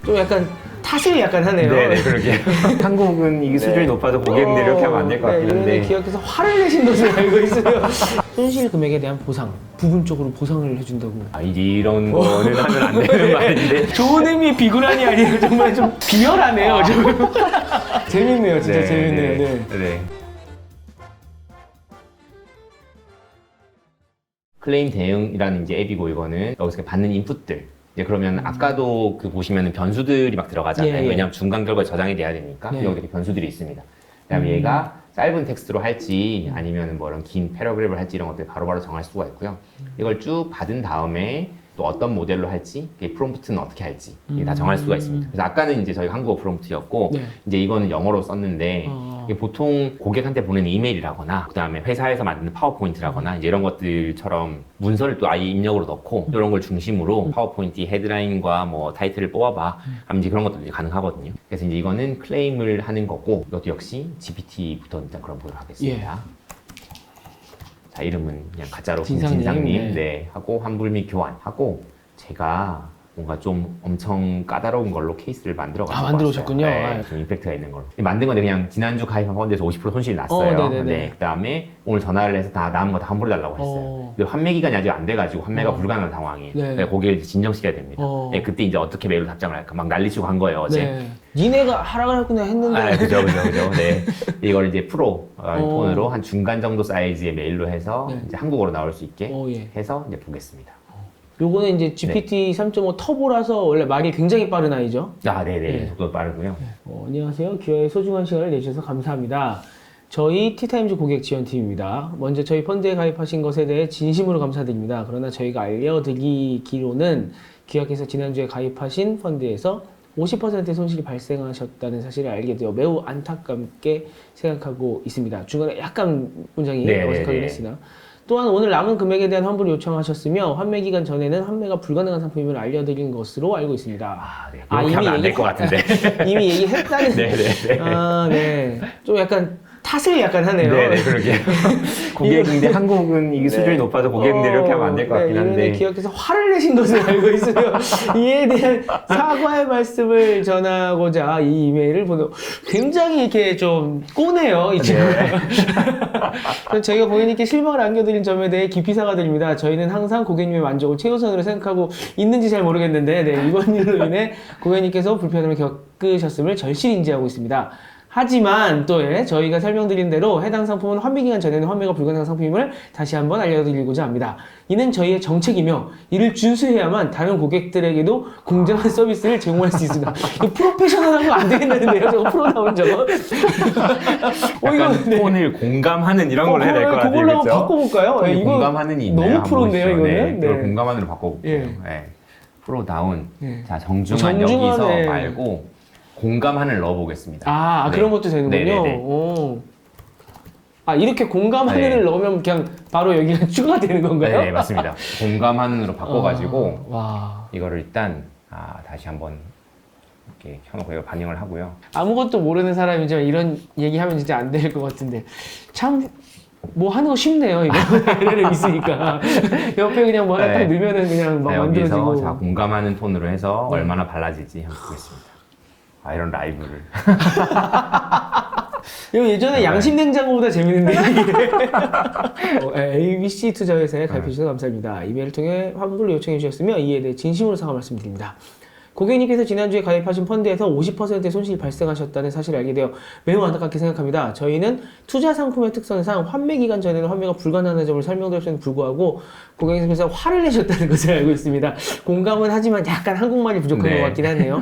좀 약간 탓을 약간 하네요. 네네, 그러게요. 한국은 이게 수준이 높아서 고객님들 이렇게 하면 안 될 것 같긴 한데. 기업에서 화를 내신 것으로 알고 있어요. 손실 금액에 대한 보상, 부분적으로 보상을 해준다고. 아, 이런 거는 하면 안 되는 말인데. 좋은 의미의 비굴한이 아니에요. 정말 좀 비열하네요. 좀. 재밌네요, 진짜 네, 재밌네요. 네. 네. 클레임 대응이라는 이제 앱이고 이거는 여기서 받는 인풋들. 이제 그러면 아까도 그 보시면은 변수들이 막 들어가잖아요. 예, 예. 왜냐하면 중간 결과에 저장이 돼야 되니까 네. 여기 이렇게 변수들이 있습니다. 그다음에 얘가 짧은 텍스트로 할지 아니면 뭐 이런 긴 패러그래프를 할지 이런 것들 바로바로 정할 수가 있고요. 이걸 쭉 받은 다음에 또 어떤 모델로 할지, 프롬프트는 어떻게 할지 이게 다 정할 수가 있습니다. 그래서 아까는 이제 저희가 한국어 프롬프트였고 네. 이제 이거는 영어로 썼는데 이게 보통 고객한테 보내는 이메일이라거나 그다음에 회사에서 만드는 파워포인트라거나 이제 이런 것들처럼 문서를 또 아예 입력으로 넣고 이런 걸 중심으로 파워포인트 헤드라인과 뭐 타이틀을 뽑아봐 하면 이제 그런 것들이 가능하거든요. 그래서 이제 이거는 클레임을 하는 거고 이것도 역시 GPT부터 일단 그럼 보도록 하겠습니다. 자, 이름은 그냥 가짜로 진상님 네, 하고 환불 및 교환하고 제가 뭔가 좀 엄청 까다로운 걸로 케이스를 만들어 가지고 만들어 오셨군요. 네, 좀 임팩트가 있는 걸로 만든 건데 그냥 지난주 가입한 펀드에서 50% 손실이 났어요. 네, 그다음에 오늘 전화를 해서 다 남은 거 다 환불해달라고 했어요. 근데 환매 기간이 아직 안 돼가지고 환매가 불가능한 상황이에요. 네. 고객을 이제 진정시켜야 됩니다. 네, 그때 이제 어떻게 메일로 답장을 할까 막 난리치고 간 거예요 어제. 네. 니네가 하라고 했구나 했는데. 그죠. 네. 이걸 이제 프로 톤으로 한 중간 정도 사이즈의 메일로 해서 이제 한국어로 나올 수 있게 해서 이제 보겠습니다. 요거는 이제 GPT 3.5 터보라서 원래 말이 굉장히 빠른 아이죠. 네네. 속도 빠르고요. 안녕하세요. 기어의 소중한 시간을 내주셔서 감사합니다. 저희 티타임즈 고객 지원팀입니다. 먼저 저희 펀드에 가입하신 것에 대해 진심으로 감사드립니다. 그러나 저희가 알려드리기로는 기업에서 지난주에 가입하신 펀드에서 50%의 손실이 발생하셨다는 사실을 알게 되어 매우 안타깝게 생각하고 있습니다. 중간에 약간 문장이 어색하긴 했으나 또한 오늘 남은 금액에 대한 환불을 요청하셨으며 환매 기간 전에는 환매가 불가능한 상품임을 알려드린 것으로 알고 있습니다. 그렇게 하면 안 될 것 같은데. 이미 얘기했다는. 네. 좀 약간 탓을 약간 하네요. 네네, 그러게요. 고객인데 한국은 이게 수준이 높아서 고객님들 이렇게 하면 안 될 것 같긴 한데. 기업에서 화를 내신 것으로 알고 있어요. 이에 대한 사과의 말씀을 전하고자 이 이메일을 보내 굉장히 이렇게 좀 꼬네요, 이 친구가. 저희가 고객님께 실망을 안겨드린 점에 대해 깊이 사과드립니다. 저희는 항상 고객님의 만족을 최우선으로 생각하고 있는지 잘 모르겠는데, 이번 일로 인해 고객님께서 불편함을 겪으셨음을 절실히 인지하고 있습니다. 하지만 또 저희가 설명드린 대로 해당 상품은 환매 기간 전에는 환매가 불가능한 상품임을 다시 한번 알려드리고자 합니다. 이는 저희의 정책이며 이를 준수해야만 다른 고객들에게도 공정한 서비스를 제공할 수 있습니다. 이거 프로페셔널한 거 안 되겠는데요? 저거 프로다운 저거. 약간 톤을 공감하는 이런 걸로 해야 될 것 같아요. 그걸로 한번 바꿔볼까요? 이거 공감하는이 있나요? 너무 프로인데요, 이거는? 그걸 공감하는으로 바꿔볼게요. 프로다운. 자, 정중한 정중하네. 여기서 말고 공감하는 넣어보겠습니다. 그런 것도 되는군요. 이렇게 공감하는을 넣으면 그냥 바로 여기가 추가가 되는 건가요? 네, 맞습니다. 공감하는으로 바꿔가지고 이거를 일단 다시 한번 이렇게 켜놓고 이거 반영을 하고요. 아무것도 모르는 사람이지만 이런 얘기하면 진짜 안 될 것 같은데 참 뭐 하는 거 쉽네요. 이거 LLM 있으니까 옆에 그냥 뭐 하나 딱 넣으면은 그냥 막 만들어지고. 여기서 자, 공감하는 톤으로 해서 얼마나 달라질지 한번 보겠습니다. 이런 라이브를. 이거 예전에 양심냉장고보다 재밌는데. ABC 투자회사에 가입해주셔서 감사합니다. 이메일을 통해 환불을 요청해 주셨으며 이에 대해 진심으로 사과 말씀드립니다. 고객님께서 지난주에 가입하신 펀드에서 50%의 손실이 발생하셨다는 사실을 알게 되어 매우 안타깝게 생각합니다. 저희는 투자 상품의 특성상 환매 기간 전에는 환매가 불가능한 점을 설명드렸음에도 불구하고 고객님께서 화를 내셨다는 것을 알고 있습니다. 공감은 하지만 약간 한국말이 부족한 것 같긴 하네요.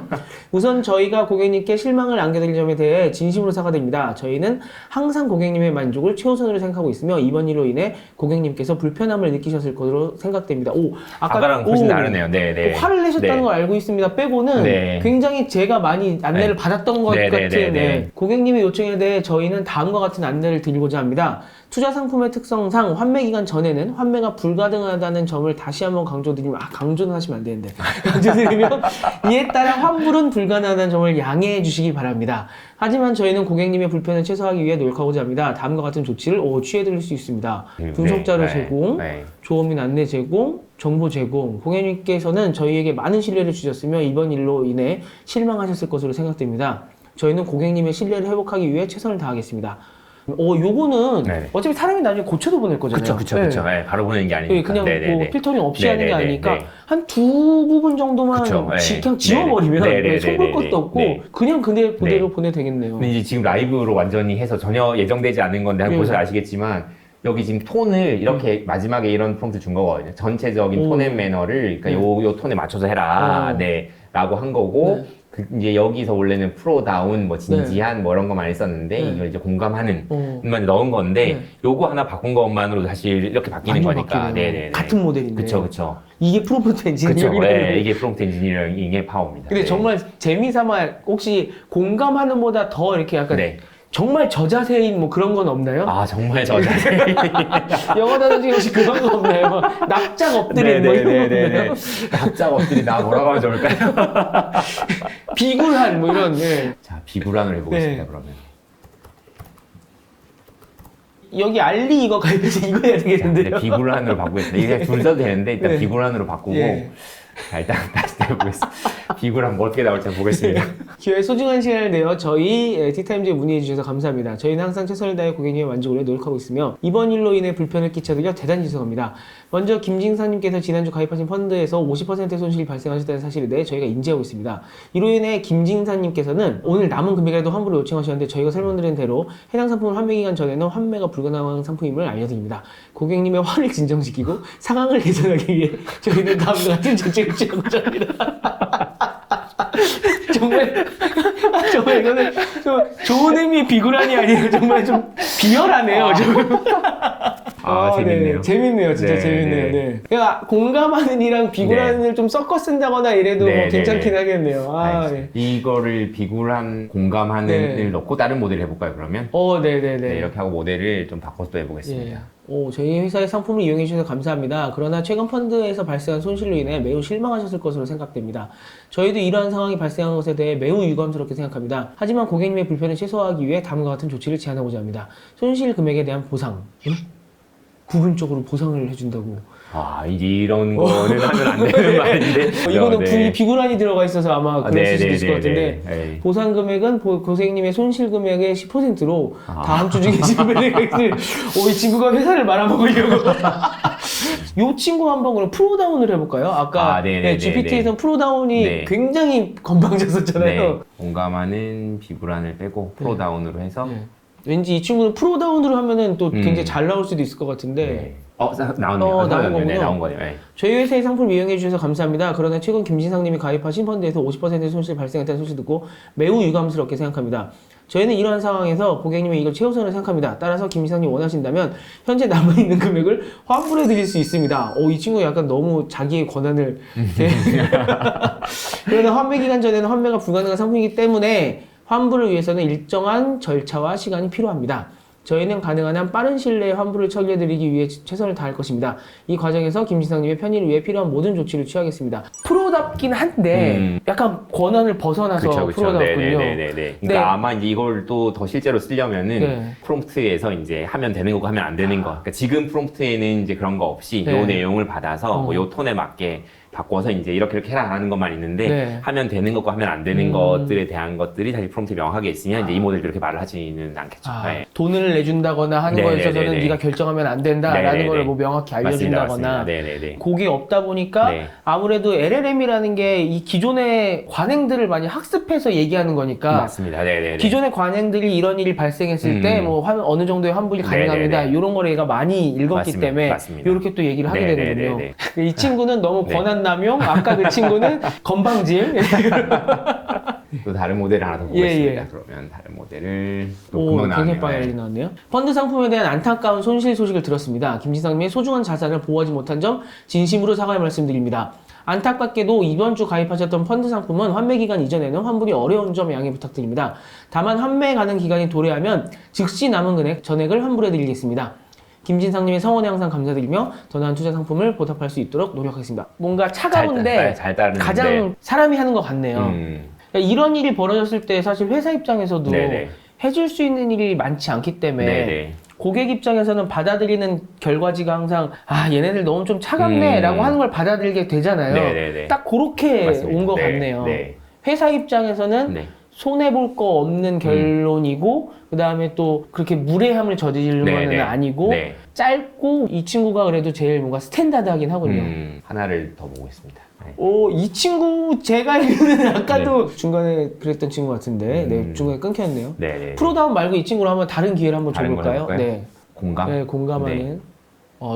우선 저희가 고객님께 실망을 안겨드린 점에 대해 진심으로 사과드립니다. 저희는 항상 고객님의 만족을 최우선으로 생각하고 있으며 이번 일로 인해 고객님께서 불편함을 느끼셨을 것으로 생각됩니다. 아까랑 훨씬 다르네요. 화를 내셨다는 걸 알고 있습니다. 빼고는 굉장히 제가 많이 안내를 받았던 것 같은 고객님의 요청에 대해 저희는 다음과 같은 안내를 드리고자 합니다. 투자 상품의 특성상 환매 기간 전에는 환매가 불가능하다는 점을 다시 한번 강조드리면 강조는 하시면 안 되는데 강조드리면 이에 따라 환불은 불가능하다는 점을 양해해 주시기 바랍니다. 하지만 저희는 고객님의 불편을 최소화하기 위해 노력하고자 합니다. 다음과 같은 조치를 취해드릴 수 있습니다. 분석 자료 제공, 조업 및 안내 제공, 정보 제공, 고객님께서는 저희에게 많은 신뢰를 주셨으며 이번 일로 인해 실망하셨을 것으로 생각됩니다. 저희는 고객님의 신뢰를 회복하기 위해 최선을 다하겠습니다. 요거는 네네. 어차피 사람이 나중에 고쳐도 보낼 거잖아요. 그쵸. 네. 네, 바로 보내는 게 아니니까. 그냥 뭐 필터링 없이 하는 게 네네네. 아니니까 네. 한 두 부분 정도만 그쵸. 네. 그냥 지워버리면 네네네. 손볼 것도 없고 네. 그냥 그대로 네. 보내도 되겠네요. 근데 이제 지금 라이브로 완전히 해서 전혀 예정되지 않은 건데 한번 네. 보셔서 아시겠지만 여기 지금 톤을 이렇게 마지막에 이런 프롬프트 준 거거든요. 전체적인 오. 톤 앤 매너를 그러니까 네. 요 톤에 맞춰서 해라. 오. 네. 라고 한 거고 네. 이제 여기서 원래는 프로다운 뭐 진지한 뭐 이런 거 많이 썼는데 네. 이걸 이제 공감하는 어. 만 넣은 건데 네. 요거 하나 바꾼 것만으로도 사실 이렇게 바뀌는 완전 거니까. 바뀌네요. 네네. 같은 모델인데. 그쵸. 이게 프롬프트 그쵸. 엔지니어링이라는 네, 거고. 이게 프롬프트 엔지니어링의 파워입니다. 근데 네. 정말 재미삼아 혹시 공감하는 보다 더 이렇게 약간 네. 정말 저자세인 뭐 그런 건 없나요? 아 정말 저 자세. 영어 단어 중에 혹시 그런 거 없나요? 뭐 납작 엎드린 뭐 이런 거 없나요? 납작 엎드리 나 뭐라고 하면 좋을까요? 비굴한 뭐 이런. 예. 자 비굴한을 해보겠습니다 네. 그러면. 여기 알리 이거 가입해서 이거 해야 자, 되겠는데요? 네, 비굴한으로 바꾸겠습니다. 이게 둘 다 되는데 일단 네. 비굴한으로 바꾸고 예. 자, 일단 다시 해보겠습니다. 비굴한 뭐 어떻게 나올지 한번 보겠습니다. 기회에 소중한 시간을 내어 저희 티타임즈에 문의해 주셔서 감사합니다. 저희는 항상 최선을 다해 고객님의 만족을 위해 노력하고 있으며 이번 일로 인해 불편을 끼쳐드려 대단히 죄송합니다. 먼저 김진상님께서 지난주 가입하신 펀드에서 50%의 손실이 발생하셨다는 사실에 대해 저희가 인지하고 있습니다. 이로 인해 김진상님께서는 오늘 남은 금액이라도 환불을 요청하셨는데 저희가 설명드린 대로 해당 상품을 환매 기간 전에는 환매가 불가능한 상품임을 알려드립니다. 고객님의 화를 진정시키고 상황을 개선하기 위해 저희는 다음과 같은 조치를 취하고자 합니다. 정말 이거는 좀 좋은 의미의 비굴한이 아니라 정말 좀 비열하네요. 좀. 재밌네요. 네. 재밌네요. 진짜 네, 재밌네요. 네. 네. 그러니까 공감하는 이랑 비굴한을 좀 섞어 쓴다거나 이래도 네, 뭐 네, 괜찮긴 네. 하겠네요. 알겠습니다. 이거를 비굴한 공감하는을 네. 넣고 다른 모델 해볼까요 그러면? 네네네. 네, 이렇게 하고 모델을 좀 바꿔서 또 해보겠습니다. 저희 회사의 상품을 이용해 주셔서 감사합니다. 그러나 최근 펀드에서 발생한 손실로 인해 매우 실망하셨을 것으로 생각됩니다. 저희도 이러한 상황이 발생한 것에 대해 매우 유감스럽게 생각합니다. 하지만 고객님의 불편을 최소화하기 위해 다음과 같은 조치를 제안하고자 합니다. 손실 금액에 대한 보상. 부분적으로 보상을 해준다고. 이제 이런 거는 하면 안 되는 말인데. 이거는 네. 비굴한이 들어가 있어서 아마 그럴 수도 있을 것 같은데 네. 보상 금액은 고객님의 손실 금액의 10%로 다음 주 중에 지급을 해야겠어요. 이 친구가 회사를 말아먹으려고. 이 친구 한번 그럼 프로다운을 해볼까요? 아까 GPT에서는 프로다운이 네. 굉장히 건방졌었잖아요. 네. 공감하는 비굴한을 빼고 프로다운으로 해서 네. 왠지 이 친구는 프로다운으로 하면은 또 굉장히 잘 나올 수도 있을 것 같은데. 네. 나왔네요. 나온 거군요. 네, 나온 거네요. 네. 저희 회사의 상품을 이용해 주셔서 감사합니다. 그러나 최근 김진상님이 가입하신 펀드에서 50%의 손실이 발생했다는 소식 듣고 매우 유감스럽게 생각합니다. 저희는 이러한 상황에서 고객님의 이걸 최우선으로 생각합니다. 따라서 김진상님 원하신다면 현재 남아있는 금액을 환불해 드릴 수 있습니다. 이 친구 약간 너무 자기의 권한을 그러나 환매 기간 전에는 환매가 불가능한 상품이기 때문에 환불을 위해서는 일정한 절차와 시간이 필요합니다. 저희는 가능한 한 빠른 시일 내에 환불을 처리해드리기 위해 최선을 다할 것입니다. 이 과정에서 김지상님의 편의를 위해 필요한 모든 조치를 취하겠습니다. 프로답긴 한데 약간 권한을 벗어나서 프로답군요. 네네네네. 그러니까 네. 아마 이제 이걸 또 더 실제로 쓰려면은 네. 프롬프트에서 이제 하면 되는 거고 하면 안 되는 거. 그러니까 지금 프롬프트에는 이제 그런 거 없이 네. 요 내용을 받아서 요 톤에 맞게 바꿔서 이제 이렇게 해라 하는 것만 있는데 네. 하면 되는 것과 하면 안 되는 것들에 대한 것들이 사실 프롬프트 명확하게 있으면 이제 이 모델도 이렇게 말을 하지는 않겠죠. 네. 돈을 내준다거나 하는 거에 있어서는 네가 결정하면 안 된다라는 걸 뭐 명확히 알려준다거나 그게 없다 보니까 아무래도 LLM이라는 게 이 기존의 관행들을 많이 학습해서 얘기하는 거니까 맞습니다. 기존의 관행들이 이런 일이 발생했을 때 뭐 어느 정도의 환불이 가능합니다. 이런 거를 얘가 많이 읽었기 때문에 이렇게 또 얘기를 하게 되는군요. 이 친구는 너무 권한남용, 아까 그 친구는 건방짐. 또 다른 모델을 하나 더 보겠습니다. 그러면 다른 모델을 또 금방 굉장히 나왔네요. 빨리 나왔네요. 펀드 상품에 대한 안타까운 손실 소식을 들었습니다. 김진상님의 소중한 자산을 보호하지 못한 점 진심으로 사과의 말씀드립니다. 안타깝게도 이번 주 가입하셨던 펀드 상품은 환매 기간 이전에는 환불이 어려운 점 양해 부탁드립니다. 다만 환매 가능 기간이 도래하면 즉시 남은 전액을 환불해 드리겠습니다. 김진상님의 성원에 항상 감사드리며 더 나은 투자 상품을 보답할 수 있도록 노력하겠습니다. 뭔가 차가운데 잘 따르는데. 가장 사람이 하는 것 같네요. 이런 일이 벌어졌을 때 사실 회사 입장에서도 해줄 수 있는 일이 많지 않기 때문에 고객 입장에서는 받아들이는 결과지가 항상 얘네들 너무 좀 차갑네라고 하는 걸 받아들이게 되잖아요. 네네네. 딱 그렇게 맞습니다. 온 것 네, 같네요. 네. 회사 입장에서는 네. 손해볼 거 없는 결론이고 그 다음에 또 그렇게 무례함을 저지르는 네, 거는 네. 아니고 네. 짧고 이 친구가 그래도 제일 뭔가 스탠다드하긴 하군요. 하나를 더 보겠습니다. 네. 이 친구 제가 알기로는 아까도 중간에 그랬던 친구 같은데 네, 중간에 끊겼네요. 네네. 프로다운 말고 이 친구로 한번 다른 기회를 한번 다른 걸 줘볼까요? 해볼까요? 네. 공감? 네, 공감하는.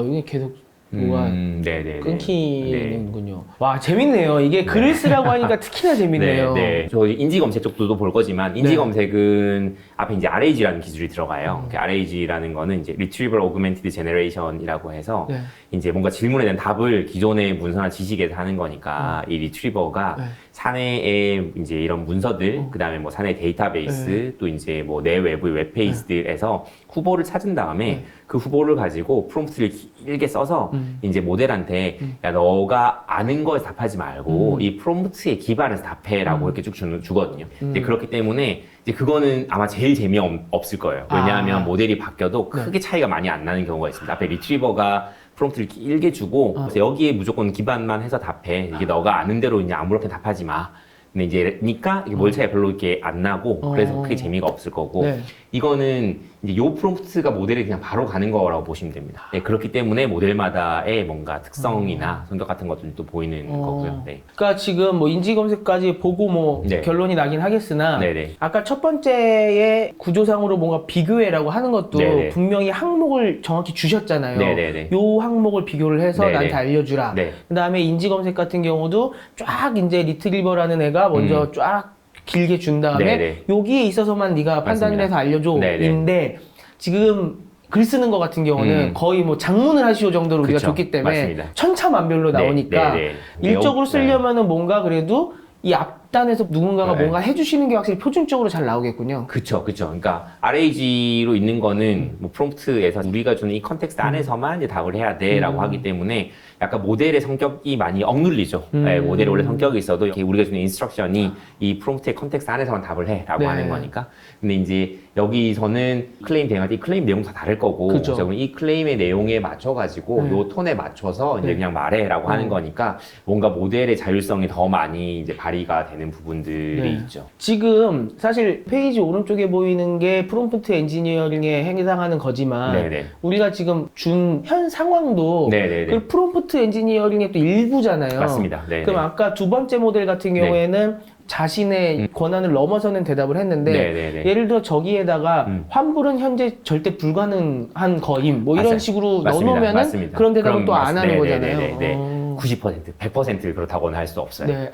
이게 계속 뭐가 네네네. 끊기는군요. 와, 재밌네요. 이게 글을 쓰라고 하니까 특히나 재밌네요. 네. 저 인지 검색 쪽도 볼 거지만 인지 네. 검색은 앞에 이제 RAG라는 기술이 들어가요. 그 RAG라는 거는 이제 Retrieval Augmented Generation이라고 해서 네. 이제 뭔가 질문에 대한 답을 기존의 문서나 지식에서 하는 거니까 이 리트리버가 네. 사내의 이제 이런 문서들, 그다음에 뭐 사내 데이터베이스, 또 이제 뭐 내외부의 웹페이지들에서 후보를 찾은 다음에 그 후보를 가지고 프롬프트를 길게 써서 이제 모델한테 야 너가 아는 거에 답하지 말고 이 프롬프트에 기반해서 답해라고 이렇게 쭉 주거든요. 근데 그렇기 때문에 이제 그거는 아마 제일 재미없을 거예요. 왜냐하면 모델이 바뀌어도 크게 차이가 많이 안 나는 경우가 있습니다. 앞에 리트리버가 프롬프트를 길게 주고 그래서 여기에 무조건 기반만 해서 답해. 이게 너가 아는 대로 이제 아무렇게나 답하지 마. 근데 이제 니까 이게 뭘 차이 별로 이렇게 안 나고 그래서 크게 재미가 없을 거고 네. 이거는 이제 요 프롬프트가 모델이 그냥 바로 가는 거라고 보시면 됩니다. 네, 그렇기 때문에 모델마다의 뭔가 특성이나 성격 같은 것들도 보이는 거고요. 네. 그러니까 지금 뭐 인지 검색까지 보고 뭐 네. 결론이 나긴 하겠으나 네네. 아까 첫 번째의 구조상으로 뭔가 비교해라고 하는 것도 네네. 분명히 항목을 정확히 주셨잖아요. 네네네. 요 항목을 비교를 해서 네네. 나한테 알려주라. 네. 그다음에 인지 검색 같은 경우도 쫙 이제 리트리버라는 애가 먼저 쫙 길게 준 다음에 네네. 여기에 있어서만 네가 판단을 맞습니다. 해서 알려줘인데 지금 글 쓰는 것 같은 경우는 거의 뭐 장문을 하시오 정도로 우리가 그쵸. 줬기 때문에 맞습니다. 천차만별로 네, 나오니까 네, 네. 일적으로 네. 쓰려면은 뭔가 그래도 이 앞단에서 누군가가 네. 뭔가 해주시는 게 확실히 표준적으로 잘 나오겠군요. 그쵸. 그러니까 RAG로 있는 거는 뭐 프롬프트에서 우리가 주는 이 컨텍스트 안에서만 이제 답을 해야 돼라고 하기 때문에 약간 모델의 성격이 많이 억눌리죠. 네, 모델이 원래 성격이 있어도 이렇게 우리가 주는 인스트럭션이 이 프롬프트의 컨텍스트 안에서만 답을 해라고 네. 하는 거니까. 근데 이제 여기서는 클레임 대응할 때 이 클레임 내용 다 다를 거고, 그쵸. 그래서 이 클레임의 내용에 맞춰가지고 요 톤에 맞춰서 이제 그냥 말해라고 하는 거니까 뭔가 모델의 자율성이 더 많이 이제 발휘가 되는 부분들이 네. 있죠. 지금 사실 페이지 오른쪽에 보이는 게 프롬프트 엔지니어링에 해당하는 거지만 네네. 우리가 지금 준 현 상황도 네네네. 그 프롬프트 엔지니어링의 또 일부잖아요. 맞습니다. 네네. 그럼 아까 두 번째 모델 같은 경우에는 자신의 권한을 넘어서는 대답을 했는데 네네네. 예를 들어 저기에다가 환불은 현재 절대 불가능한 거임 뭐 이런 맞아요. 식으로 맞습니다. 넣어놓으면은 맞습니다. 그런 대답은 그럼 또 안 하는 거잖아요. 네네네네. 90%, 100% 그렇다고는 할 수 없어요. 네.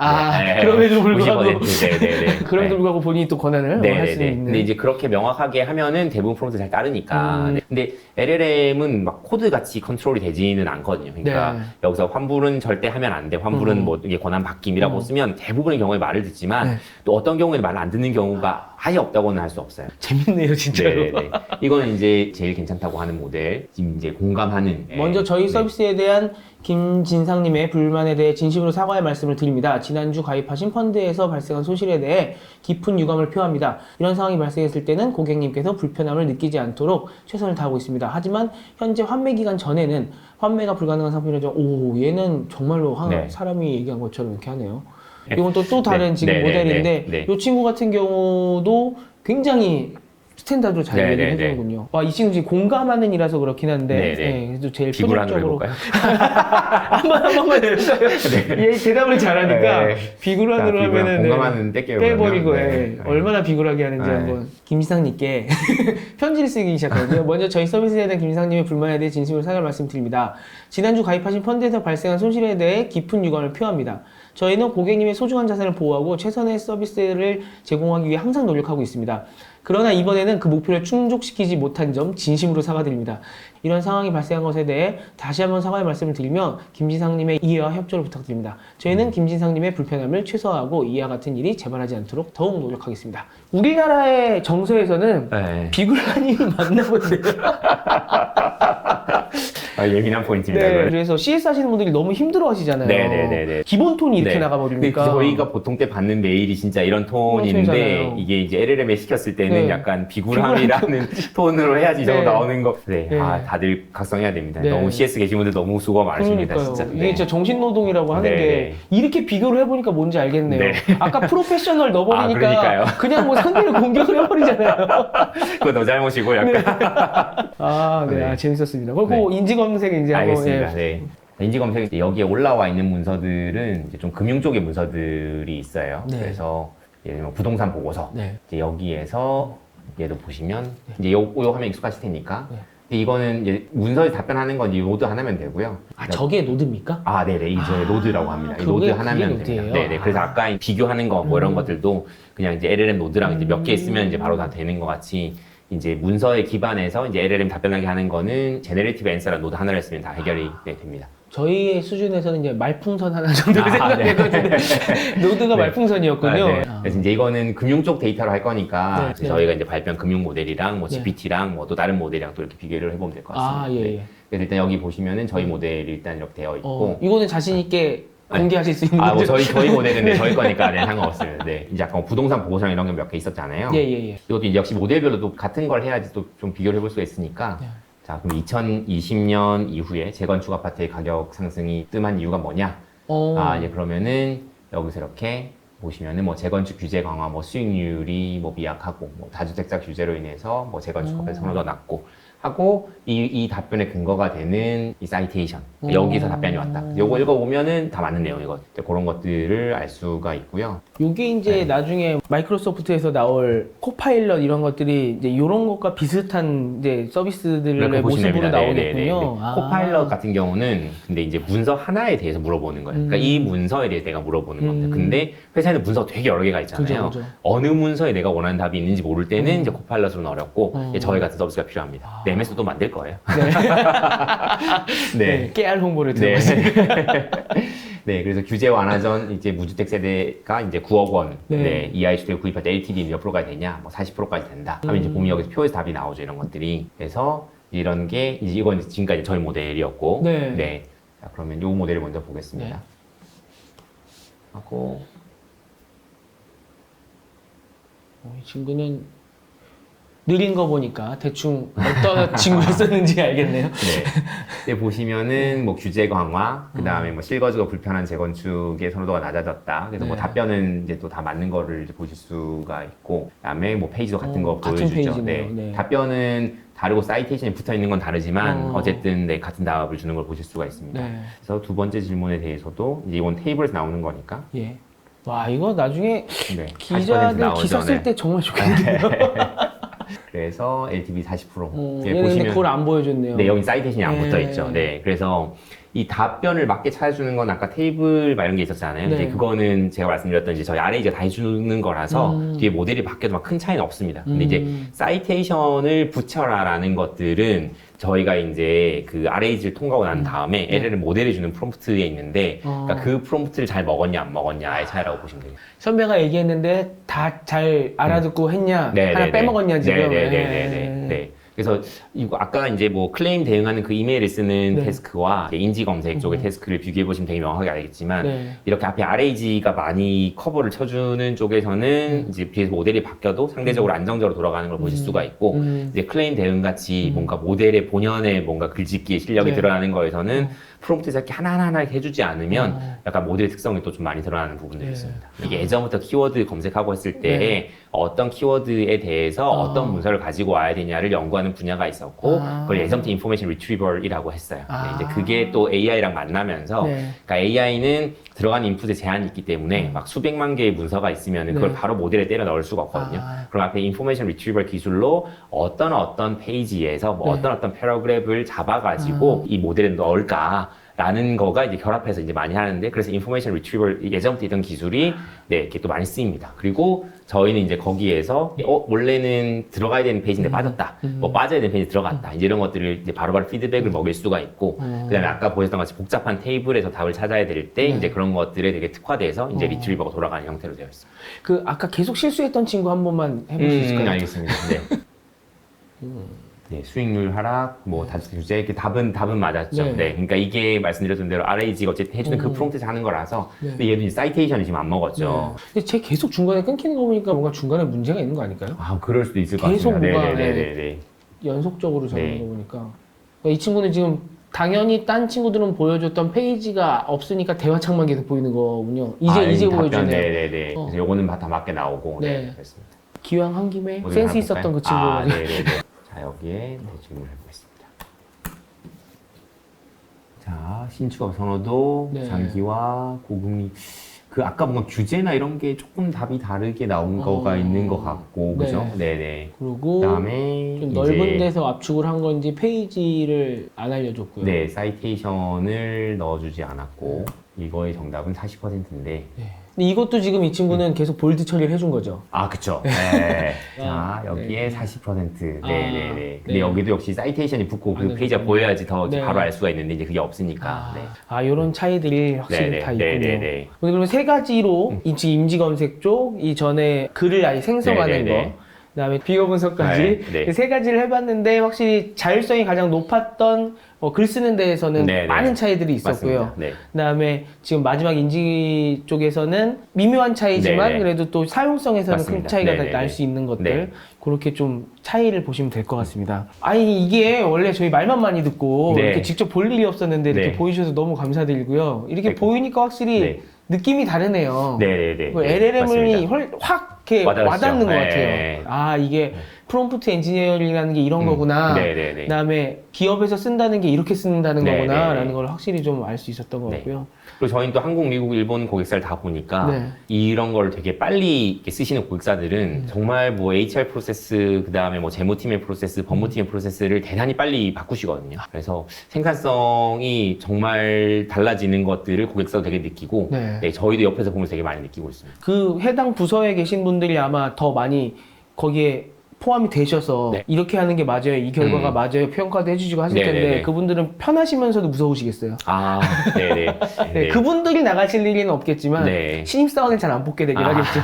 그럼에도 불구하고 90%, 네네네. 그럼에도 불구하고 본인이 또 권한을 할 수 네네네. 있는. 근데 이제 그렇게 명확하게 하면은 대부분 프롬프트 잘 따르니까. 네. 근데 LLM은 막 코드 같이 컨트롤이 되지는 않거든요. 그러니까 네. 여기서 환불은 절대 하면 안 돼. 환불은 뭐 이게 권한 바뀜이라고 쓰면 대부분의 경우에 말을 듣지만 네. 또 어떤 경우에는 말을 안 듣는 경우가 아예 없다고는 할 수 없어요. 재밌네요, 진짜로. 네네. 이거는 이제 제일 괜찮다고 하는 모델. 지금 이제 공감하는. 먼저 저희 네. 서비스에 대한 김진상님의 불만에 대해 진심으로 사과의 말씀을 드립니다. 지난주 가입하신 펀드에서 발생한 소실에 대해 깊은 유감을 표합니다. 이런 상황이 발생했을 때는 고객님께서 불편함을 느끼지 않도록 최선을 다하고 있습니다. 하지만 현재 환매 기간 전에는 환매가 불가능한 상품이라서 얘는 정말로 네. 사람이 얘기한 것처럼 이렇게 하네요. 이건 또 다른 네. 지금 네, 모델인데 네, 네. 이 친구 같은 경우도 굉장히 스탠다드로 잘 네, 얘기를 네, 네. 해주는군요. 와, 이 친구 지금 공감하는 이라서 그렇긴 한데 네, 네. 그래도 제일 비굴한으로 표준적으로 해볼까요? 한 번만 해볼까요? 얘 대답을 잘하니까 네. 비굴한으로 자, 비굴한 하면은 공감하는 떼껴요, 빼버리고 그러면. 예. 네. 얼마나 비굴하게 하는지 네. 한번 김지상님께 편지를 쓰기 시작하거든요. 먼저 저희 서비스에 대한 김지상님의 불만에 대해 진심으로 사과를 말씀드립니다. 지난주 가입하신 펀드에서 발생한 손실에 대해 깊은 유감을 표합니다. 저희는 고객님의 소중한 자산을 보호하고 최선의 서비스를 제공하기 위해 항상 노력하고 있습니다. 그러나 이번에는 그 목표를 충족시키지 못한 점 진심으로 사과드립니다. 이런 상황이 발생한 것에 대해 다시 한번 사과의 말씀을 드리며 김진상님의 이해와 협조를 부탁드립니다. 저희는 김진상님의 불편함을 최소화하고 이와 같은 일이 재발하지 않도록 더욱 노력하겠습니다. 우리나라의 정서에서는 네. 비굴한 이유 맞나 본데요. 예민한 포인트입니다. 네, 이거는. 그래서 CS 하시는 분들이 너무 힘들어 하시잖아요. 네네네네. 기본 톤이 이렇게 네. 나가버리니까. 근데 저희가 보통 때 받는 메일이 진짜 이런 톤인데 톤이잖아요. 이게 이제 LLM에 시켰을 때는 네. 약간 비굴함이라는 톤으로 해야지 저거 네. 나오는 거. 네. 네. 아, 다들 각성해야 됩니다. 네. 너무 CS 계신 분들 너무 수고가 많으십니다. 그러니까요. 진짜. 이게 진짜 정신노동이라고 하는 네, 게 네. 이렇게 비교를 해보니까 뭔지 알겠네요. 네. 아까 프로페셔널 넣어버리니까 그러니까요. 그냥 뭐 상대를 공격을 해버리잖아요. 그거 너 잘못이고 약간. 아, 네. 네. 아, 재밌었습니다. 그리고 인지 검색 이제 한번, 알겠습니다. 예. 네. 인지 검색 이제 여기에 올라와 있는 문서들은 이제 좀 금융 쪽의 문서들이 있어요. 네. 그래서 예를 들면 부동산 보고서 네. 이제 여기에서 얘도 보시면 이제 요 화면 익숙하실 테니까 네. 근데 이거는 이제 문서에 답변하는 건 이 노드 하나면 되고요. 아, 저게 노드입니까? 아, 네네. 이제 노드라고 합니다. 이 그게- 노드 그게 하나면 노드예요? 됩니다. 네네. 그래서 아까 비교하는 거 뭐 이런 것들도 그냥 이제 LLM 노드랑 이제 몇 개 있으면 이제 바로 다 되는 것 같이 이제 문서에 기반해서 이제 LLM 답변하게 하는 거는 제네레이티브 앤서라는 노드 하나를 쓰면 다 해결이 네, 됩니다. 저희의 수준에서는 이제 말풍선 하나 정도 아, 생각했거든요. 노드가 네. 말풍선이었군요. 아, 네. 아. 그래서 이제 이거는 금융 쪽 데이터로 할 거니까 네, 이제 네. 저희가 이제 발표한 금융 모델이랑 뭐 네. GPT랑 뭐 또 다른 모델이랑 또 이렇게 비교를 해보면 될 것 같습니다. 아, 예, 네. 예. 그래서 일단 여기 보시면은 저희 모델이 일단 이렇게 되어 있고 이거는 자신있게 공개하실 수 있는 아, 뭐 거죠? 저희 모델은 네, 저희 거니까 네, 상관없습니다. 네. 이제 아까 뭐 부동산 보고서랑 이런 게 몇 개 있었잖아요. 예, 예, 예. 이것도 이제 역시 모델별로 또 같은 걸 해야지 또 좀 비교를 해볼 수가 있으니까. 네. 자, 그럼 2020년 이후에 재건축 아파트의 가격 상승이 뜸한 이유가 뭐냐? 아, 이제 그러면은 여기서 이렇게 보시면은 뭐 재건축 규제 강화, 뭐 수익률이 뭐 미약하고, 뭐 다주택자 규제로 인해서 뭐 재건축 아파트 선호도가 낮고 하고 이 답변의 근거가 되는 이 사이테이션 여기서 답변이 왔다. 요거 읽어보면은 다 맞는 내용이거 그런 것들을 알 수가 있고요. 요게 이제 네. 나중에 마이크로소프트에서 나올 코파일럿 이런 것들이 이제 이런 것과 비슷한 이제 서비스들의 이렇게 보시면 모습으로 됩니다. 나오겠군요. 네네네. 아. 코파일럿 같은 경우는 근데 이제 문서 하나에 대해서 물어보는 거예요. 그러니까 이 문서에 대해서 내가 물어보는 겁니다. 근데 회사에는 문서가 되게 여러 개가 있잖아요. 그죠, 그죠. 어느 문서에 내가 원하는 답이 있는지 모를 때는 이제 코파일럿으로는 어렵고 이제 저희 같은 서비스가 필요합니다. 네, MS도 만들 거예요. 네, 깨알 홍보를 네. 들어봤습니다. 네, 그래서 규제 완화 전 이제 무주택 세대가 이제 9억 원, 네. 네, 이하의 주택을 구입할 때 LTV 몇 프로까지 되냐, 뭐 40%까지 된다. 하면 이제 보면 여기서 표에서 답이 나오죠, 이런 것들이. 그래서 이런 게 이제 이건 이제 지금까지 저희 모델이었고, 네. 자, 그러면 이 모델을 먼저 보겠습니다. 네. 하고 이 친구는 느린 거 보니까 대충 어떤 친구였었는지 알겠네요. 네. 네, 보시면은 뭐 규제 강화, 그 다음에 뭐 실거주가 불편한 재건축의 선호도가 낮아졌다. 그래서 뭐 네. 답변은 이제 또 다 맞는 거를 이제 보실 수가 있고, 그 다음에 뭐 페이지도 같은 거 같은 보여주죠. 페이지네요. 네. 답변은 다르고 사이테이션이 붙어 있는 건 다르지만 어. 쨌든 네, 같은 답을 주는 걸 보실 수가 있습니다. 네. 그래서 두 번째 질문에 대해서도 이제 이건 테이블에서 나오는 거니까. 예. 와, 이거 나중에 네, 40% 기자들 나오죠. 기사 쓸 네. 때 정말 좋겠네요. 그래서 LTV 40%. 얘는 근데 그걸 안 보여줬네요. 네, 여기 사이테이션이 안 네. 붙어 있죠. 네, 그래서 이 답변을 맞게 찾아주는 건 아까 테이블 막 이런 게 있었잖아요. 네. 이제 그거는 제가 말씀드렸던 이제 저희 RA가 다 해주는 거라서 뒤에 모델이 바뀌어도 막 큰 차이는 없습니다. 근데 이제 사이테이션을 붙여라라는 것들은 저희가 이제 그 RA를 통과하고 난 다음에 LLM 모델이 주는 프롬프트에 있는데 그러니까 그 프롬프트를 잘 먹었냐 안 먹었냐의 차이라고 보시면 돼요. 선배가 얘기했는데 다 잘 알아듣고 했냐? 네, 하나 네, 빼먹었냐 네. 지금? 네네네네. 네. 그래서 이거 아까 이제 뭐 클레임 대응하는 그 이메일을 쓰는 네. 태스크와 인지 검색 쪽의 태스크를 비교해 보시면 되게 명확하게 알겠지만 네. 이렇게 앞에 RAG가 많이 커버를 쳐주는 쪽에서는 이제 뒤에서 모델이 바뀌어도 상대적으로 안정적으로 돌아가는 걸 보실 수가 있고 이제 클레임 대응 같이 뭔가 모델의 본연의 뭔가 글짓기 실력이 네. 드러나는 거에서는 프롬프트 잡기 하나하나 해주지 않으면 약간 모델의 특성이 또 좀 많이 드러나는 부분들이 네. 있습니다. 이게 예전부터 키워드 검색하고 했을 때 네. 어떤 키워드에 대해서 어떤 문서를 가지고 와야 되냐를 연구하는 분야가 있었고 그걸 예전부터 인포메이션 리트리버이라고 했어요. 아. 근데 이제 그게 또 AI랑 만나면서 네. 그러니까 AI는 들어간 인풋에 제한이 있기 때문에 막 수백만 개의 문서가 있으면 그걸 네. 바로 모델에 때려 넣을 수가 없거든요. 아. 그럼 앞에 인포메이션 리트리버 기술로 어떤 페이지에서 뭐 네. 어떤 패러그래프를 잡아가지고 이 모델에 넣을까 라는 거가 이제 결합해서 이제 많이 하는데 그래서 인포메이션 리트리버 예전부터 있던 기술이 네, 이렇게 또 많이 쓰입니다. 그리고 저희는 이제 거기에서 원래는 들어가야 되는 페이지인데 빠졌다. 뭐 빠져야 되는 페이지 들어갔다. 이제 이런 것들을 이제 바로바로 피드백을 먹일 수가 있고 그다음에 아까 보셨던 같이 복잡한 테이블에서 답을 찾아야 될 때 이제 그런 것들에 되게 특화돼서 이제 리트리버가 돌아가는 형태로 되어 있습니다. 그 아까 계속 실수했던 친구 한 번만 해볼 수 있을까요? 알겠습니다. 네. 네, 수익률 하락, 뭐 다주택 규제 이렇게 답은 맞았죠. 네. 네. 그러니까 이게 말씀드렸던 대로 RAG가 어쨌든 해주는 그 프롬프트에서 하는 거라서 네. 근데 얘도 이제 사이테이션이 지금 안 먹었죠. 근데 제 계속 중간에 끊기는 거 보니까 뭔가 중간에 문제가 있는 거 아닐까요? 아, 그럴 수도 있을 것 계속 같습니다. 뭔가, 네네네네. 연속적으로 적는 네. 거 보니까. 그러니까 이 친구는 지금 당연히 딴 친구들은 보여줬던 페이지가 없으니까 대화창만 계속 보이는 거군요. 이제 보여주네요. 네네네. 그래서 요거는 다 맞게 나오고. 네. 네. 그렇습니다. 기왕 한 김에 모두 센스 다 있었던 그 볼까요? 친구. 네네네. 자, 여기에 대출을 해보겠습니다. 자, 신축업 선호도, 네. 장기화, 고금리. 그 아까 뭔가 규제나 이런 게 조금 답이 다르게 나온 거가 있는 것 같고, 그죠? 네. 네네. 그리고 그다음에 좀 이제 넓은 데서 압축을 한 건지 페이지를 안 알려줬고요. 네, 사이테이션을 넣어주지 않았고 이거의 정답은 40%인데 근데 이것도 지금 이 친구는 계속 볼드 처리를 해준 거죠. 아, 그쵸. 네. 자, 아, 여기에 네. 40%. 아, 네네네. 근데 네. 여기도 역시 사이테이션이 붙고 그 아, 네, 페이지가 네. 보여야지 더 네. 바로 알 수가 있는데 이제 그게 없으니까. 네. 요런 차이들이 확실히 네네. 다 있군요. 네네네. 그러면 세 가지로 임지 검색 쪽, 이전에 글을 아예 생성하는 네네네. 거, 그다음에 비교 분석까지 네, 네. 세 가지를 해봤는데 확실히 자율성이 가장 높았던 글 쓰는 데에서는 네네. 많은 차이들이 있었고요. 맞습니다. 네. 그다음에 지금 마지막 인지 쪽에서는 미묘한 차이지만 네네. 그래도 또 사용성에서는 맞습니다. 큰 차이가 네네네. 날 수 있는 것들 네. 그렇게 좀 차이를 보시면 될 것 같습니다. 아니 이게 원래 저희 말만 많이 듣고 네. 이렇게 직접 볼 일이 없었는데 이렇게 네. 보여주셔서 너무 감사드리고요. 이렇게 네. 보이니까 확실히 네. 느낌이 다르네요. 네네네. 뭐 네, LLM이 맞습니다. 확 이렇게 와닿으시죠? 와닿는 것 네. 같아요. 이게 프롬프트 엔지니어링이라는 게 이런 거구나. 네네네. 그다음에 기업에서 쓴다는 게 이렇게 쓴다는 네네네. 거구나라는 걸 확실히 좀 알 수 있었던 것 네. 같고요. 그리고 저희는 또 한국, 미국, 일본 고객사를 다 보니까 네. 이런 걸 되게 빨리 이렇게 쓰시는 고객사들은 정말 뭐 HR 프로세스, 그 다음에 뭐 재무팀의 프로세스, 법무팀의 프로세스를 대단히 빨리 바꾸시거든요. 그래서 생산성이 정말 달라지는 것들을 고객사도 되게 느끼고 네. 네, 저희도 옆에서 보면서 되게 많이 느끼고 있습니다. 그 해당 부서에 계신 분들이 아마 더 많이 거기에 포함이 되셔서 네. 이렇게 하는 게 맞아요. 이 결과가 맞아요. 평가도 해주시고 하실 텐데 네네네. 그분들은 편하시면서도 무서우시겠어요. 아, 네네. 네, 그분들이 나가실 일은 없겠지만 네. 신입사원을 잘 안 뽑게 되긴 하겠죠.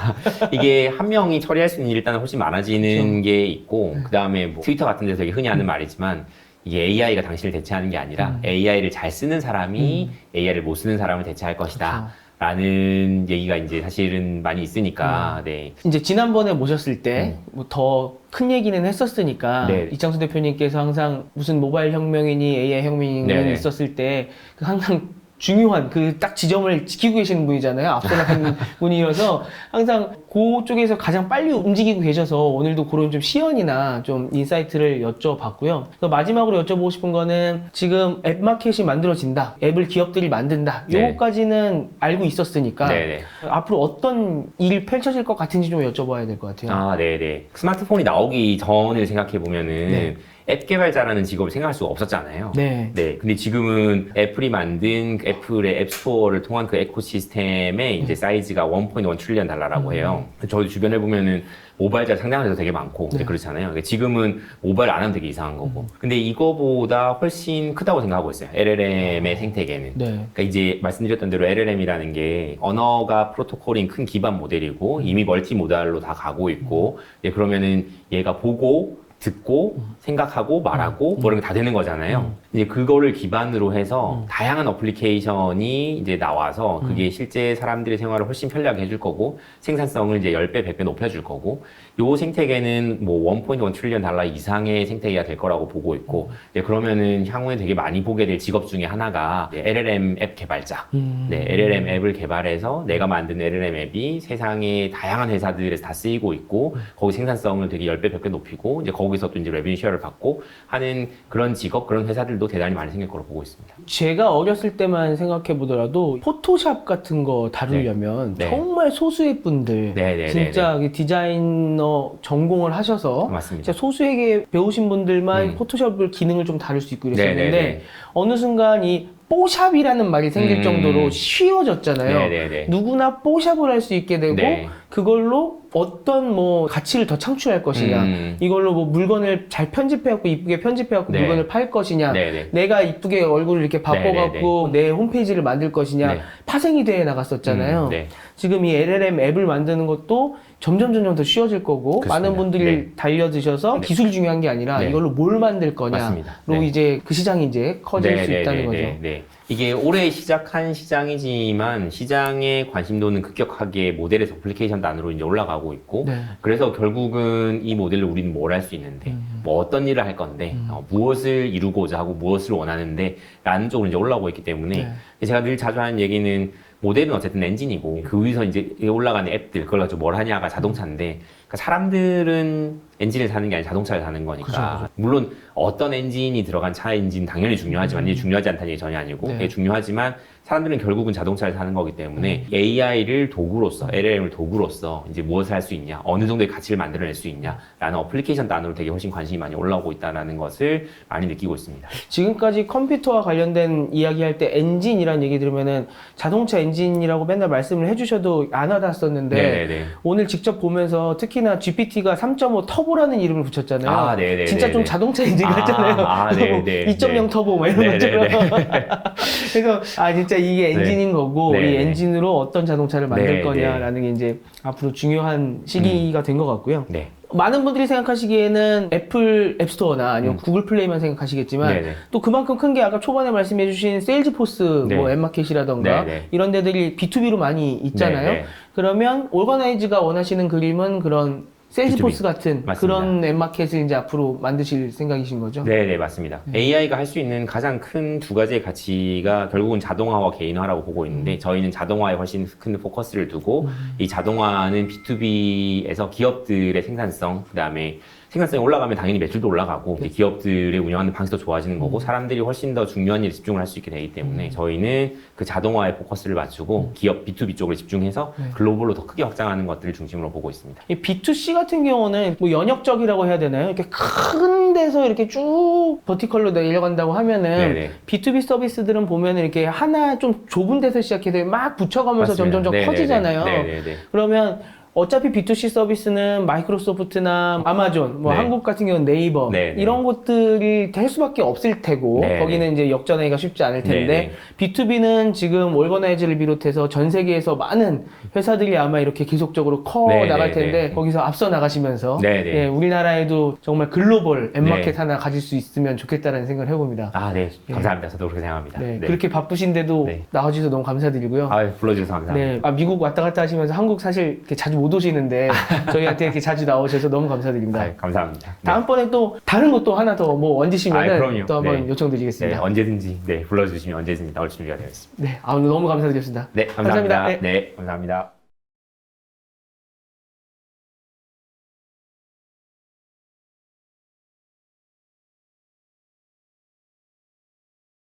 이게 한 명이 처리할 수 있는 일이 일단은 훨씬 많아지는 그렇죠. 게 있고, 그 다음에 뭐 트위터 같은 데서 되게 흔히 하는 말이지만, 이게 AI가 당신을 대체하는 게 아니라 AI를 잘 쓰는 사람이 AI를 못 쓰는 사람을 대체할 것이다. 그렇죠. 라는 얘기가 이제 사실은 많이 있으니까, 네. 이제 지난번에 모셨을 때 뭐 더 큰 얘기는 했었으니까 네. 이창수 대표님께서 항상 무슨 모바일 혁명이니 AI 혁명이니 네네. 있었을 때 항상 중요한 그 딱 지점을 지키고 계시는 분이잖아요. 앞서 나가는 분이어서 항상 그쪽에서 가장 빨리 움직이고 계셔서 오늘도 그런 좀 시연이나 좀 인사이트를 여쭤봤고요. 그래서 마지막으로 여쭤보고 싶은 거는 지금 앱 마켓이 만들어진다. 앱을 기업들이 만든다. 네. 요거까지는 알고 있었으니까 네네. 앞으로 어떤 일이 펼쳐질 것 같은지 좀 여쭤봐야 될 것 같아요. 아, 네네. 스마트폰이 나오기 전을 생각해보면은, 네. 앱 개발자라는 직업을 생각할 수가 없었잖아요. 네. 네. 근데 지금은 애플이 만든 그 애플의 앱스토어를 통한 그 에코시스템의 이제 사이즈가 1.1 트릴리언 달러라고 해요. 저희 주변에 보면은 모바일자 상장해서 되게 많고 이제 그렇잖아요. 그러니까 지금은 모바일 안 하면 되게 이상한 거고. 근데 이거보다 훨씬 크다고 생각하고 있어요. LLM의 생태계는. 네. 그러니까 이제 말씀드렸던 대로 LLM이라는 게 언어가 프로토콜인 큰 기반 모델이고 이미 멀티 모달로 다 가고 있고 그러면은 얘가 보고 듣고 생각하고 말하고 뭐 이런 게 다 되는 거잖아요. 이제 그거를 기반으로 해서 다양한 어플리케이션이 이제 나와서 그게 실제 사람들의 생활을 훨씬 편리하게 해줄 거고 생산성을 이제 10배, 100배 높여줄 거고 요 생태계는 뭐 1.1 트릴리언 달러 이상의 생태계가 될 거라고 보고 있고 이제 그러면은 향후에 되게 많이 보게 될 직업 중에 하나가 LLM 앱 개발자. 네, LLM 앱을 개발해서 내가 만든 LLM 앱이 세상의 다양한 회사들에서 다 쓰이고 있고 거기 생산성을 되게 10배, 100배 높이고 이제 거기서 또 이제 레비뉴 쉐어를 받고 하는 그런 직업, 그런 회사들도 대단히 많이 생길 거로 보고 있습니다. 제가 어렸을 때만 생각해 보더라도 포토샵 같은 거 다루려면 네. 정말 소수의 분들 네네네네. 진짜 디자이너 전공을 하셔서 맞습니다. 진짜 소수에게 배우신 분들만 포토샵을 기능을 좀 다룰 수 있고 이랬었는데 네네네. 어느 순간 이 뽀샵이라는 말이 생길 정도로 쉬워졌잖아요. 네네네. 누구나 뽀샵을 할 수 있게 되고 네. 그걸로 어떤 뭐 가치를 더 창출할 것이냐, 이걸로 뭐 물건을 잘 편집해갖고 이쁘게 편집해갖고 네. 물건을 팔 것이냐, 네네. 내가 이쁘게 얼굴을 이렇게 바꿔갖고 내 홈페이지를 만들 것이냐, 네. 파생이 돼 나갔었잖아요. 네. 지금 이 LLM 앱을 만드는 것도 점점 더 쉬워질 거고, 그렇습니다. 많은 분들이 네. 달려드셔서 네. 기술이 중요한 게 아니라 네. 이걸로 뭘 만들 거냐로 맞습니다. 네. 이제 그 시장이 이제 커질 수 있다는 거죠. 네. 이게 올해 시작한 시장이지만 시장의 관심도는 급격하게 모델에서 어플리케이션 단으로 이제 올라가고 있고 네. 그래서 결국은 이 모델로 우리는 뭘 할 수 있는데 뭐 어떤 일을 할 건데 무엇을 이루고자 하고 무엇을 원하는데 라는 쪽으로 이제 올라오고 있기 때문에 제가 늘 자주 하는 얘기는 모델은 어쨌든 엔진이고 그 위에서 이제 올라가는 앱들 그걸 가지고 뭘 하냐가 자동차인데 그러니까 사람들은 엔진을 사는 게 아니라 자동차를 사는 거니까 그죠. 물론 어떤 엔진이 들어간 차 엔진 당연히 중요하지만 이게 중요하지 않다는 얘기 전혀 아니고 네. 이게 중요하지만 사람들은 결국은 자동차를 사는 거기 때문에 AI를 도구로서 LLM을 도구로서 이제 무엇을 할 수 있냐 어느 정도의 가치를 만들어낼 수 있냐라는 어플리케이션 단으로 되게 훨씬 관심이 많이 올라오고 있다는 것을 많이 느끼고 있습니다. 지금까지 컴퓨터와 관련된 이야기할 때 엔진이라는 얘기 들으면은 자동차 엔진이라고 맨날 말씀을 해주셔도 안 와닿았었는데 네네네. 오늘 직접 보면서 특히나 GPT가 3.5 터보라는 이름을 붙였잖아요. 아, 네네네. 진짜 좀 자동차 엔진 같잖아요. 네네. 2.0 터보 막 이런 것처럼. 그래서 진짜 이게 엔진인 거고 네네. 이 엔진으로 어떤 자동차를 만들 네네. 거냐라는 게 이제 앞으로 중요한 시기가 된 것 같고요. 네. 많은 분들이 생각하시기에는 애플 앱스토어나 아니면 구글 플레이만 생각하시겠지만 네네. 또 그만큼 큰 게 아까 초반에 말씀해주신 세일즈포스, 네. 뭐 앱마켓이라던가 네네. 이런 데들이 B2B로 많이 있잖아요. 네네. 그러면 오거나이즈가 원하시는 그림은 그런 세일즈포스 B2B. 같은 맞습니다. 그런 앱마켓을 이제 앞으로 만드실 생각이신 거죠? 네네, 맞습니다. AI가 할 수 있는 가장 큰 두 가지의 가치가 결국은 자동화와 개인화라고 보고 있는데 저희는 자동화에 훨씬 큰 포커스를 두고 이 자동화는 B2B에서 기업들의 생산성, 그 다음에 생산성이 올라가면 당연히 매출도 올라가고 이제 기업들의 운영하는 방식도 좋아지는 거고 사람들이 훨씬 더 중요한 일에 집중을 할 수 있게 되기 때문에 저희는 그 자동화에 포커스를 맞추고 기업 B2B 쪽으로 집중해서 글로벌로 더 크게 확장하는 것들을 중심으로 보고 있습니다. 이 B2C 같은 경우는 뭐 연역적이라고 해야 되나요? 이렇게 큰 데서 이렇게 쭉 버티컬로 내려간다고 하면은 네네. B2B 서비스들은 보면은 이렇게 하나 좀 좁은 데서 시작해서 막 붙여가면서 맞습니다. 점점 네네네. 커지잖아요. 네네네. 그러면 어차피 B2C 서비스는 마이크로소프트나 아마존, 뭐 네. 한국 같은 경우는 네이버 네네. 이런 곳들이 될 수밖에 없을 테고 네네. 거기는 이제 역전하기가 쉽지 않을 텐데 네네. B2B는 지금 올거나이즈를 비롯해서 전 세계에서 많은 회사들이 아마 이렇게 계속적으로 커 네네네. 나갈 텐데 거기서 앞서 나가시면서 네네. 예, 우리나라에도 정말 글로벌 앱마켓 네. 하나 가질 수 있으면 좋겠다라는 생각을 해봅니다. 네. 감사합니다. 저도 그렇게 생각합니다. 네, 네. 그렇게 바쁘신데도 네. 나와주셔서 너무 감사드리고요. 불러주셔서 감사합니다. 네, 미국 왔다 갔다 하시면서 한국 사실 이렇게 자주 못 오시는데 저희한테 이렇게 자주 나오셔서 너무 감사드립니다. 감사합니다. 네. 다음번에 또 다른 것도 하나 더 뭐 얹으시면은 그럼요. 또 한번 네. 요청드리겠습니다. 언제든지 불러주시면 언제든지 나올 준비가 되어 있습니다. 네, 오늘 너무 감사드렸습니다. 네, 감사합니다. 감사합니다. 네. 네, 감사합니다.